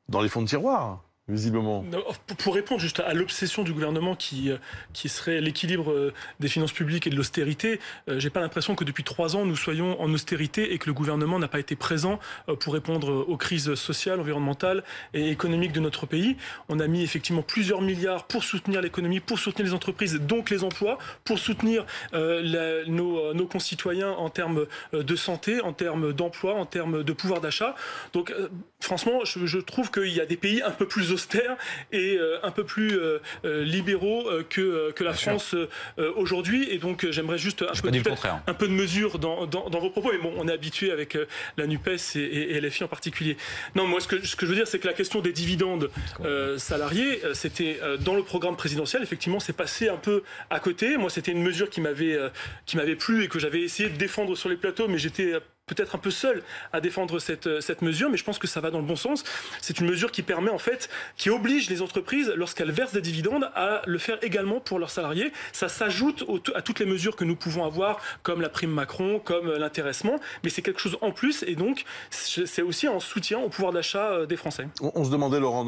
Dans les fonds de tiroir, visiblement. Pour répondre juste à l'obsession du gouvernement qui serait l'équilibre des finances publiques et de l'austérité, j'ai pas l'impression que depuis 3 ans nous soyons en austérité et que le gouvernement n'a pas été présent pour répondre aux crises sociales, environnementales et économiques de notre pays. On a mis effectivement plusieurs milliards pour soutenir l'économie, pour soutenir les entreprises, donc les emplois, pour soutenir nos concitoyens en termes de santé, en termes d'emploi, en termes de pouvoir d'achat. Donc franchement, je trouve qu'il y a des pays un peu plus austères et un peu plus libéraux que la France aujourd'hui. Et donc j'aimerais juste un peu de mesure dans vos propos. Mais bon, on est habitué avec la NUPES et LFI en particulier. Non, moi ce que je veux dire, c'est que la question des dividendes salariés, c'était dans le programme présidentiel. Effectivement, c'est passé un peu à côté. Moi, c'était une mesure qui m'avait plu et que j'avais essayé de défendre sur les plateaux, mais j'étais peut-être un peu seul à défendre cette mesure, mais je pense que ça va dans le bon sens. C'est une mesure qui permet en fait, qui oblige les entreprises, lorsqu'elles versent des dividendes, à le faire également pour leurs salariés. Ça s'ajoute à toutes les mesures que nous pouvons avoir, comme la prime Macron, comme l'intéressement, mais c'est quelque chose en plus, et donc c'est aussi un soutien au pouvoir d'achat des Français. On se demandait, Laurent,